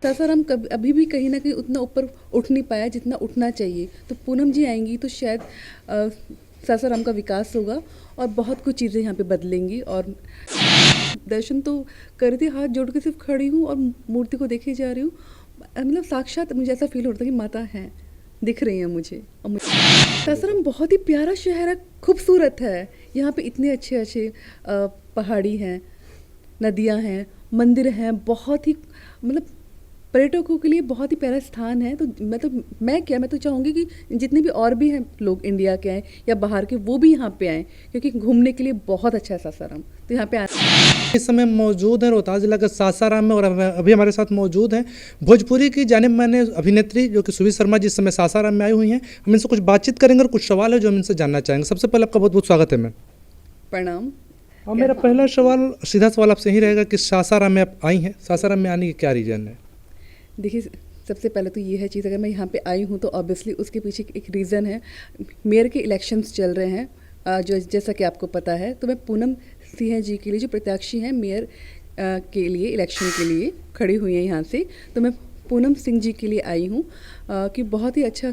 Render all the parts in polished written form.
सासाराम कभी अभी भी कहीं न कहीं उतना ऊपर उठ नहीं पाया जितना उठना चाहिए। तो पूनम जी आएँगी तो शायद अ, सासाराम का विकास होगा और बहुत कुछ चीज़ें यहाँ पे बदलेंगी। और दर्शन तो कर रही थी, हाथ जोड़ के सिर्फ खड़ी हूँ और मूर्ति को देखे जा रही हूँ। मतलब साक्षात मुझे ऐसा फ़ील होता है कि माता हैं, दिख रही हैं मुझे। और मुझे सासाराम बहुत ही प्यारा शहर है, खूबसूरत है। यहाँ पे इतने अच्छे-अच्छे पहाड़ी हैं, नदियाँ हैं, मंदिर हैं, बहुत ही मतलब पर्यटकों के लिए बहुत ही प्यारा स्थान है। तो मैं तो चाहूँगी कि जितने भी और भी हैं लोग इंडिया के आएँ या बाहर के, वो भी यहाँ पे आएँ, क्योंकि घूमने के लिए बहुत अच्छा है सासाराम। तो यहाँ पे इस समय मौजूद है रोहतास जिला के सासाराम में, और अभी हमारे साथ मौजूद हैं भोजपुरी की जाने माने अभिनेत्री जो कि सुवी शर्मा जी इस समय सासाराम में आई हुई हैं। हम इनसे कुछ बातचीत करेंगे और कुछ सवाल है जो हम इनसे जानना चाहेंगे। सबसे पहले आपका बहुत बहुत स्वागत है मैम। प्रणाम। और मेरा पहला सवाल, सीधा सवाल आपसे यही रहेगा कि सासाराम में आप आई हैं, सासाराम में आने की क्या रीज़न है? देखिए, सबसे पहले तो ये है चीज़, अगर मैं यहाँ पे आई हूँ तो ऑब्वियसली उसके पीछे एक रीज़न है। मेयर के इलेक्शंस चल रहे हैं, जो जैसा कि आपको पता है। तो मैं पूनम सिंह जी के लिए, जो प्रत्याशी हैं मेयर के लिए, इलेक्शन के लिए खड़ी हुई हैं यहाँ से, तो मैं पूनम सिंह जी के लिए आई हूँ कि बहुत ही अच्छा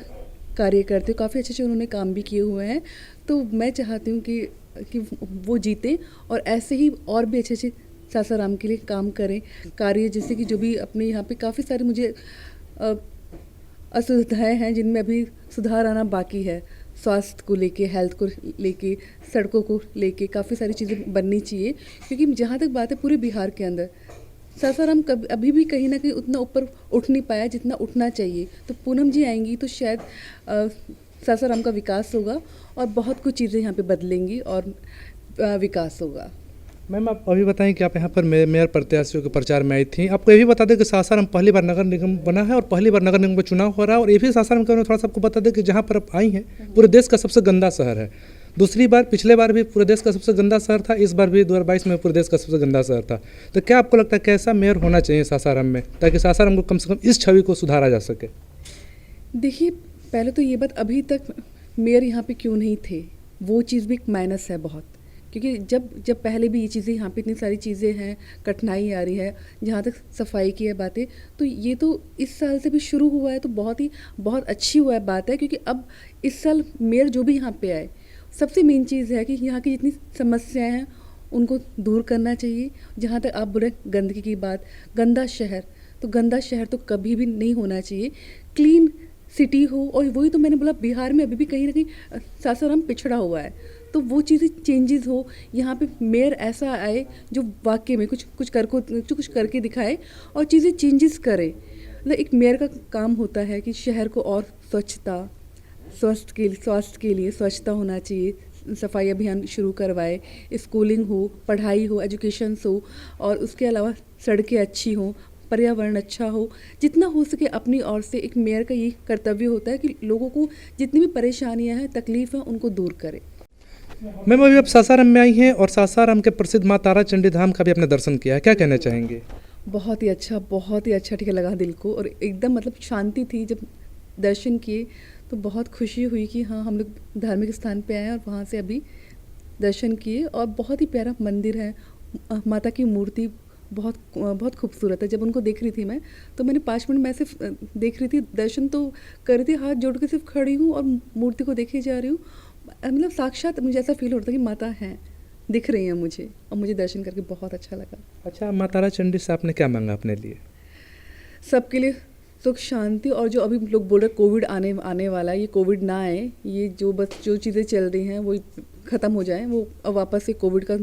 कार्य करते हो, काफ़ी अच्छे उन्होंने काम भी किए हुए हैं। तो मैं चाहती हूँ कि वो जीतें और ऐसे ही और भी अच्छे अच्छे सासाराम के लिए काम करें कार्य, जैसे कि जो भी अपने यहाँ पे काफ़ी सारे मुझे असुविधाएं हैं जिनमें अभी सुधार आना बाकी है। स्वास्थ्य को लेके, हेल्थ को लेके, सड़कों को लेके काफ़ी सारी चीज़ें बननी चाहिए। क्योंकि जहाँ तक बात है पूरे बिहार के अंदर, सासाराम कभी अभी भी कहीं ना कहीं उतना ऊपर उठ नहीं पाया जितना उठना चाहिए। तो पूनम जी आएंगी तो शायद सासाराम का विकास होगा और बहुत कुछ चीज़ें यहाँ पे बदलेंगी और विकास होगा। मैम आप अभी बताएं कि आप यहाँ पर मेयर प्रत्याशियों के प्रचार में आई थी। आपको ये भी बता दें कि सासाराम पहली बार नगर निगम बना है और पहली बार नगर निगम का चुनाव हो रहा है। और ये भी सासाराम के बारे में थोड़ा सा आपको बता दें कि जहाँ पर आप आई हैं पूरे देश का सबसे गंदा शहर है। दूसरी बार, पिछले बार भी पूरे देश का सबसे गंदा शहर था, इस बार भी 2022 में पूरे देश का सबसे गंदा शहर था। तो क्या आपको लगता है कैसा मेयर होना चाहिए सासाराम में, ताकि सासाराम को कम से कम इस छवि को सुधारा जा सके? देखिए, पहले तो ये बात, अभी तक मेयर यहाँ पे क्यों नहीं थे, वो चीज़ भी एक माइनस है बहुत। क्योंकि जब पहले भी ये चीज़ें, यहाँ पे इतनी सारी चीज़ें हैं, कठिनाई आ रही है, जहाँ तक सफाई की है बातें, तो ये तो इस साल से भी शुरू हुआ है, तो बहुत अच्छी हुआ है बात है। क्योंकि अब इस साल मेयर जो भी यहाँ पे आए, सबसे मेन चीज़ है कि यहाँ की जितनी समस्याएं हैं उनको दूर करना चाहिए। जहाँ तक आप बोले गंदगी की बात, गंदा शहर तो कभी भी नहीं होना चाहिए। क्लीन सिटी हो, और वही तो मैंने बोला, बिहार में अभी भी कहीं ना कहीं सासाराम पिछड़ा हुआ है। तो वो चीज़ें चेंजेस हो, यहाँ पे मेयर ऐसा आए जो वाकई में कुछ करके दिखाए और चीज़ें चेंजेस करे। मतलब एक मेयर का काम होता है कि शहर को और स्वास्थ्य के लिए स्वच्छता होना चाहिए, सफाई अभियान शुरू करवाए, स्कूलिंग हो, पढ़ाई हो, एजुकेशन हो, और उसके अलावा सड़कें अच्छी हों, पर्यावरण अच्छा हो। जितना हो सके अपनी ओर से एक मेयर का ये कर्तव्य होता है कि लोगों को जितनी भी परेशानियां हैं, तकलीफ हैं, उनको दूर करे। मैम अभी आप सासाराम में आई हैं और सासाराम के प्रसिद्ध माँ तारा चंडी धाम का भी आपने दर्शन किया है, क्या कहना चाहेंगे? बहुत ही अच्छा ठीक लगा दिल को, और एकदम मतलब शांति थी जब दर्शन किए। तो बहुत खुशी हुई कि हाँ, हम लोग धार्मिक स्थान पे आए और वहाँ से अभी दर्शन किए। और बहुत ही प्यारा मंदिर है, माता की मूर्ति बहुत खूबसूरत है। जब उनको देख रही थी मैं, तो मैंने 5 मिनट मैं सिर्फ देख रही थी, दर्शन तो कर रही थी, हाथ जोड़ के सिर्फ खड़ी हूँ और मूर्ति को देखे जा रही हूँ। मतलब साक्षात मुझे ऐसा फील होता है कि माता हैं, दिख रही हैं मुझे, और मुझे दर्शन करके बहुत अच्छा लगा। अच्छा, माँ तारा चंडी से आपने क्या मांगा अपने लिए? सबके लिए सुख शांति, और जो अभी लोग बोल रहे कोविड आने वाला है, ये कोविड ना आए, ये जो चीज़ें चल रही हैं वो ख़त्म हो जाएं, वो अब वापस से कोविड का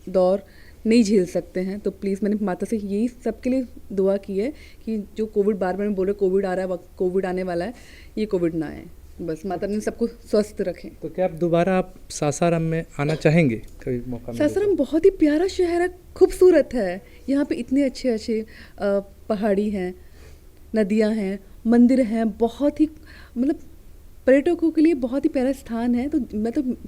दौर नहीं झेल सकते हैं। तो प्लीज़ मैंने माता से यही सबके लिए दुआ की है कि जो कोविड बार बार बोल रहे कोविड आ रहा है, कोविड आने वाला है, ये कोविड ना आए, बस माता ने सबको स्वस्थ रखें। तो क्या आप दोबारा सासाराम में आना चाहेंगे कभी मौका मिले? सासाराम बहुत ही प्यारा शहर है, खूबसूरत है। यहाँ पे इतने अच्छे पहाड़ी हैं, नदियाँ हैं, मंदिर हैं, बहुत ही मतलब पर्यटकों के लिए बहुत ही प्यारा स्थान है। तो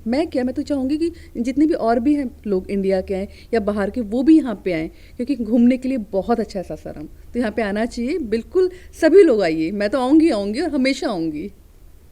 मैं तो चाहूँगी कि जितने भी और भी हैं लोग इंडिया के आएँ या बाहर के, वो भी यहाँ पे आएँ, क्योंकि घूमने के लिए बहुत अच्छा है सासाराम। तो यहाँ पे आना चाहिए, बिल्कुल सभी लोग आइए। मैं तो आऊँगी और हमेशा आऊँगी।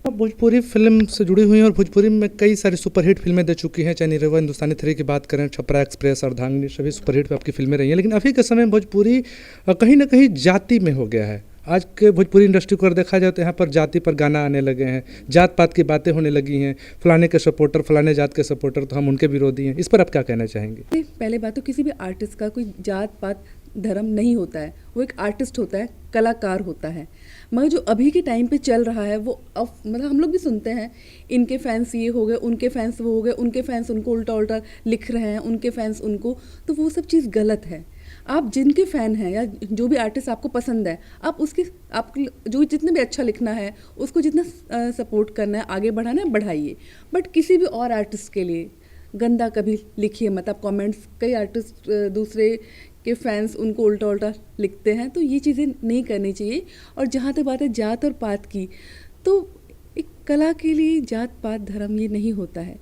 आप भोजपुरी फिल्म से जुड़ी हुई हैं और भोजपुरी में कई सारी सुपरहिट फिल्में दे चुकी हैं, चाहे निरहुआ हिंदुस्तानी 3 की बात करें, छपरा एक्सप्रेस, अर्धांगिनी, सभी सुपरहिट पे आपकी फिल्में रही हैं। लेकिन अभी के समय में भोजपुरी कहीं ना कहीं जाति में हो गया है। आज के भोजपुरी इंडस्ट्री को अगर देखा जाए तो यहाँ पर जाति पर गाना आने लगे हैं, जात पात की बातें होने लगी हैं, फलाने के सपोर्टर, फलाने जात के सपोर्टर, तो हम उनके विरोधी हैं। इस पर आप क्या कहना चाहेंगे? पहले बात तो किसी भी आर्टिस्ट का कोई जात पात धर्म नहीं होता है, वो एक आर्टिस्ट होता है, कलाकार होता है। मगर जो अभी के टाइम पे चल रहा है वो अब मतलब हम लोग भी सुनते हैं, इनके फैंस ये हो गए, उनके फैंस वो हो गए, उनके फैंस उनको उल्टा उल्टा लिख रहे हैं, उनके फैंस उनको, तो वो सब चीज़ गलत है। आप जिनके फ़ैन हैं या जो भी आर्टिस्ट आपको पसंद है, आप उसके आपको जो जितने भी अच्छा लिखना है उसको जितना सपोर्ट करना है, आगे बढ़ाना है, बढ़ाइए। बट किसी भी और आर्टिस्ट के लिए गंदा कभी लिखिए मत। आप कमेंट्स, कई आर्टिस्ट दूसरे के फैंस उनको उल्टा उल्टा लिखते हैं, तो ये चीज़ें नहीं करनी चाहिए। और जहाँ तक बात है जात और पात की, तो एक कला के लिए जात पात धर्म ये नहीं होता है।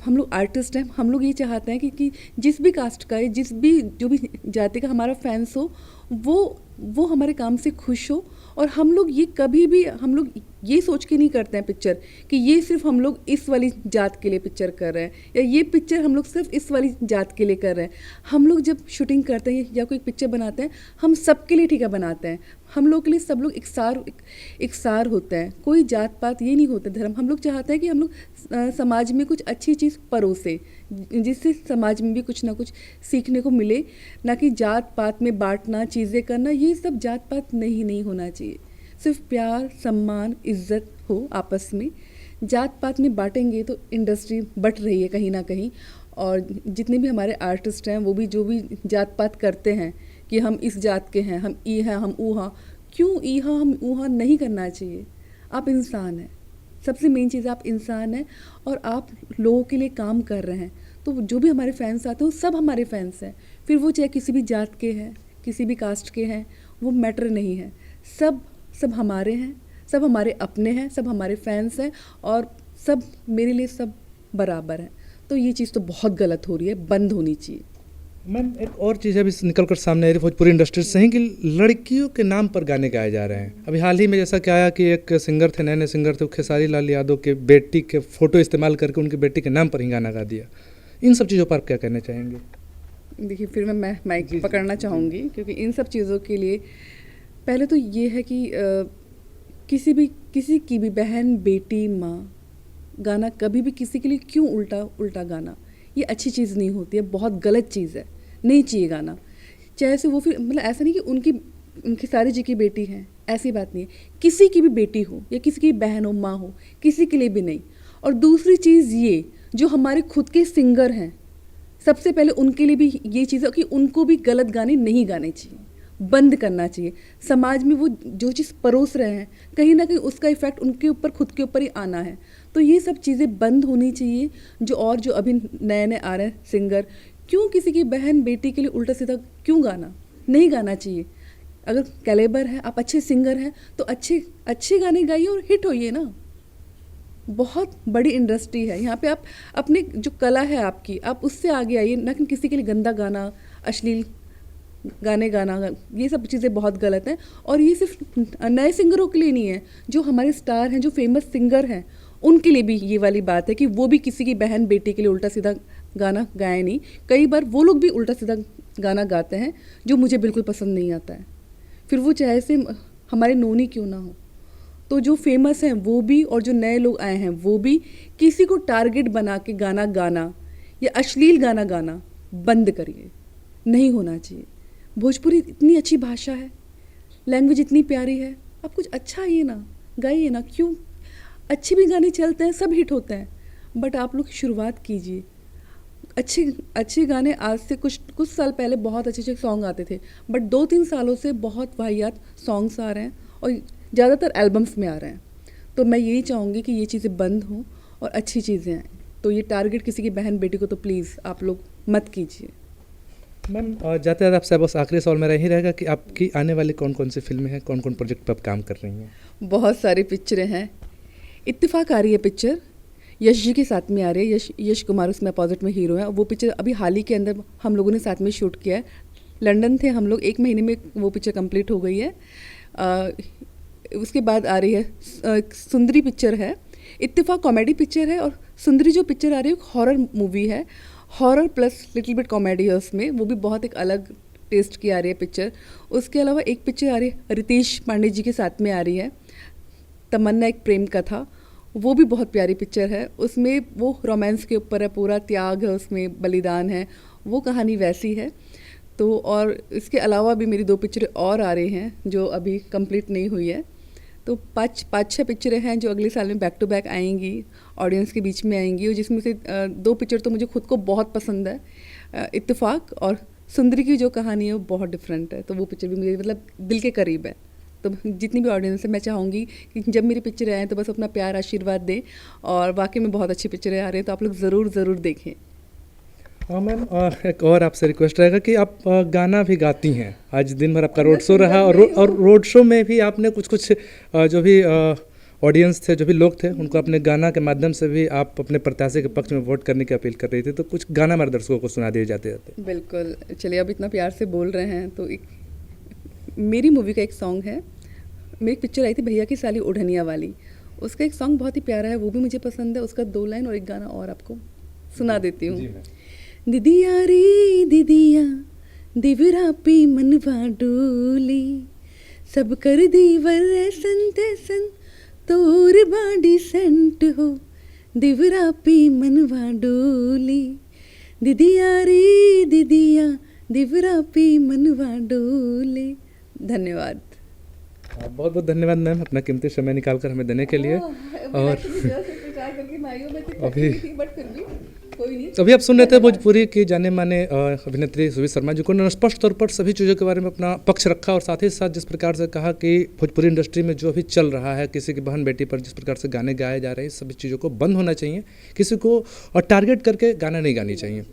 हम लोग आर्टिस्ट हैं, हम लोग ये चाहते हैं कि जिस भी कास्ट का है, जिस भी जो भी जाति का हमारा फैंस हो, वो हमारे काम से खुश हो। और हम लोग ये कभी भी हम लोग ये सोच के नहीं करते हैं पिक्चर कि ये सिर्फ हम लोग इस वाली जात के लिए पिक्चर कर रहे हैं या ये पिक्चर हम लोग सिर्फ इस वाली जात के लिए कर रहे हैं। हम लोग जब शूटिंग करते हैं या कोई पिक्चर बनाते हैं, हम सबके लिए ठीक है बनाते हैं। हम लोग के लिए सब लोग एकसार होते हैं, कोई जात पात ये नहीं होते धर्म। हम लोग चाहते हैं कि हम लोग समाज में कुछ अच्छी चीज़ परोसे, जिससे समाज में भी कुछ ना कुछ सीखने को मिले, ना कि जात पात में बांटना, चीज़ें करना, ये सब जात पात नहीं होना चाहिए। सिर्फ प्यार, सम्मान, इज्जत हो आपस में। जात पात में बांटेंगे तो इंडस्ट्री बट रही है कहीं ना कहीं। और जितने भी हमारे आर्टिस्ट हैं वो भी जो भी जात पात करते हैं कि हम इस जात के हैं, हम ई हैं, हम ऊ हाँ, क्यों ई हाँ हम ऊ हाँ नहीं करना चाहिए। आप इंसान हैं, सबसे मेन चीज़ आप इंसान हैं और आप लोगों के लिए काम कर रहे हैं। तो जो भी हमारे फैंस आते हैं वो सब हमारे फैंस हैं, फिर वो चाहे किसी भी जात के हैं, किसी भी कास्ट के हैं, वो मैटर नहीं है। सब हमारे हैं, सब हमारे अपने हैं, सब हमारे फैंस हैं और सब मेरे लिए सब बराबर हैं। तो ये चीज़ तो बहुत गलत हो रही है, बंद होनी चाहिए। मैम एक और चीज़ अभी निकल कर सामने आ रही भोजपुरी इंडस्ट्री से ही कि लड़कियों के नाम पर गाने गाए जा रहे हैं। अभी हाल ही में जैसा क्या आया कि एक सिंगर थे, नए सिंगर थे, खेसारी लाल यादव के बेटी के फ़ोटो इस्तेमाल करके उनकी बेटी के नाम पर ही गाना गा दिया। इन सब चीज़ों पर आप क्या कहना चाहेंगे? देखिए, फिर मैं माइक पकड़ना चाहूँगी, क्योंकि इन सब चीज़ों के लिए पहले तो ये है कि किसी की भी बहन, बेटी, माँ गाना कभी भी किसी के लिए क्यों उल्टा गाना, ये अच्छी चीज़ नहीं होती है, बहुत गलत चीज़ है, नहीं चाहिए गाना। चाहे से वो फिर मतलब ऐसा नहीं कि उनकी सारी जी की बेटी हैं, ऐसी बात नहीं है। किसी की भी बेटी हो या किसी की बहन हो, माँ हो, किसी के लिए भी नहीं। और दूसरी चीज़ ये, जो हमारे खुद के सिंगर हैं, सबसे पहले उनके लिए भी ये चीज़ है कि उनको भी गलत गाने नहीं गाने चाहिए, बंद करना चाहिए। समाज में वो जो चीज़ परोस रहे हैं, कहीं ना कहीं उसका इफ़ेक्ट उनके ऊपर, खुद के ऊपर ही आना है। तो ये सब चीज़ें बंद होनी चाहिए। जो अभी नए आ रहे हैं सिंगर, क्यों किसी की बहन, बेटी के लिए उल्टा सीधा क्यों गाना, नहीं गाना चाहिए। अगर कैलेबर है, आप अच्छे सिंगर हैं, तो अच्छे गाने गाइए और हिट होइए ना। बहुत बड़ी इंडस्ट्री है यहाँ पे, आप अपने जो कला है आपकी, आप उससे आगे आइए, ना कि किसी के लिए गंदा गाना, अश्लील गाने गाना, ये सब चीज़ें बहुत गलत हैं। और ये सिर्फ नए सिंगरों के लिए नहीं है, जो हमारे स्टार हैं, जो फेमस सिंगर हैं, उनके लिए भी ये वाली बात है कि वो भी किसी की बहन, बेटी के लिए उल्टा सीधा गाना गाए नहीं। कई बार वो लोग भी उल्टा सीधा गाना गाते हैं, जो मुझे बिल्कुल पसंद नहीं आता है। फिर वो चाहे से हमारे नोनी क्यों ना हो। तो जो फेमस हैं वो भी और जो नए लोग आए हैं वो भी किसी को टारगेट बना के गाना या अश्लील गाना गाना बंद करिए, नहीं होना चाहिए। भोजपुरी इतनी अच्छी भाषा है, लैंग्वेज इतनी प्यारी है, आप कुछ अच्छा आइए ना, गाइए ना। क्यों, अच्छे भी गाने चलते हैं, सब हिट होते हैं, बट आप लोग शुरुआत कीजिए। अच्छे गाने आज से कुछ साल पहले बहुत अच्छे सॉन्ग आते थे, बट 2-3 सालों से बहुत वाहियात सॉन्ग्स आ रहे हैं और ज़्यादातर एल्बम्स में आ रहे हैं। तो मैं यही चाहूँगी कि ये चीज़ें बंद हों और अच्छी चीज़ें आएँ। तो ये टारगेट किसी की बहन, बेटी को तो प्लीज़ आप लोग मत कीजिए। मैम जाते जाते आपसे बस आखिरी सवाल मेरा यही रहेगा कि आपकी आने वाली कौन कौन सी फिल्में हैं, कौन कौन प्रोजेक्ट पर आप काम कर रही हैं? बहुत सारी पिक्चरें हैं। इत्तेफाक आ रही है पिक्चर, यश जी के साथ में आ रही है। यश कुमार उसमें अपोजिट में हीरो है। वो पिक्चर अभी हाल ही के अंदर हम लोगों ने साथ में शूट किया है। लंदन थे हम लोग, 1 महीने में वो पिक्चर कंप्लीट हो गई है। उसके बाद आ रही है सुंदरी पिक्चर है, इत्तेफाक कॉमेडी पिक्चर है, और सुंदरी जो पिक्चर आ रही है हॉरर मूवी है, horror plus little bit comedy है उसमें, वो भी बहुत एक अलग टेस्ट की आ रही है पिक्चर। उसके अलावा एक पिक्चर आ रही है रितेश पांडे जी के साथ में आ रही है, तमन्ना एक प्रेम कथा, वो भी बहुत प्यारी पिक्चर है। उसमें वो रोमांस के ऊपर है, पूरा त्याग है उसमें, बलिदान है, वो कहानी वैसी है। तो और इसके अलावा भी मेरी 2 पिक्चरें और आ रही हैं जो अभी कंप्लीट नहीं हुई है। तो 5-6 पिक्चरें हैं जो अगले साल में बैक टू बैक आएंगी, ऑडियंस के बीच में आएंगी, और जिसमें से 2 पिक्चर तो मुझे खुद को बहुत पसंद है, इत्तेफाक और सुंदरी की जो कहानी है वो बहुत डिफरेंट है, तो वो पिक्चर भी मुझे मतलब दिल के करीब है। तो जितनी भी ऑडियंस है मैं चाहूँगी कि जब मेरी पिक्चरें आएँ तो बस अपना प्यार आशीर्वाद दें, और वाकई में बहुत अच्छी पिक्चरें आ रही हैं, तो आप लोग ज़रूर देखें। हाँ मैम, एक और आपसे रिक्वेस्ट रहेगा कि आप गाना भी गाती हैं। आज दिन भर आपका रोड शो रहा, और रोड शो में भी आपने कुछ जो भी ऑडियंस थे, जो भी लोग थे, उनको अपने गाना के माध्यम से भी आप अपने प्रत्याशी के पक्ष में वोट करने की अपील कर रही थी। तो कुछ गाना हमारे दर्शकों को सुना दिए जाते जाते। बिल्कुल, चलिए अब इतना प्यार से बोल रहे हैं तो एक मेरी मूवी का एक सॉन्ग है, मेरी पिक्चर आई थी भैया की साली ओढ़निया वाली, उसका एक सॉन्ग बहुत ही प्यारा है, वो भी मुझे पसंद है। उसका 2 लाइन और एक गाना और आपको सुना देती हूँ। दिदिया रे दिदिया दिवरा पी मनवा डोली, सब कर दीवर संते सन तोर बाडी सेंट हो, दिवरा पी मनवा डोली, दिदिया रे दिदिया दिवरा पी मनवा डोली। धन्यवाद। बहुत बहुत धन्यवाद मैम, अपना कीमती समय निकाल कर हमें देने के लिए। और अभी आप सुन रहे थे भोजपुरी की जाने माने अभिनेत्री सुबीर शर्मा जी को स्पष्ट तौर पर सभी चीज़ों के बारे में अपना पक्ष रखा, और साथ ही साथ जिस प्रकार से कहा कि भोजपुरी इंडस्ट्री में जो अभी चल रहा है, किसी की बहन बेटी पर जिस प्रकार से गाने गाए जा रहे हैं, सभी चीज़ों को बंद होना चाहिए, किसी को टारगेट करके गाना नहीं गानी चाहिए।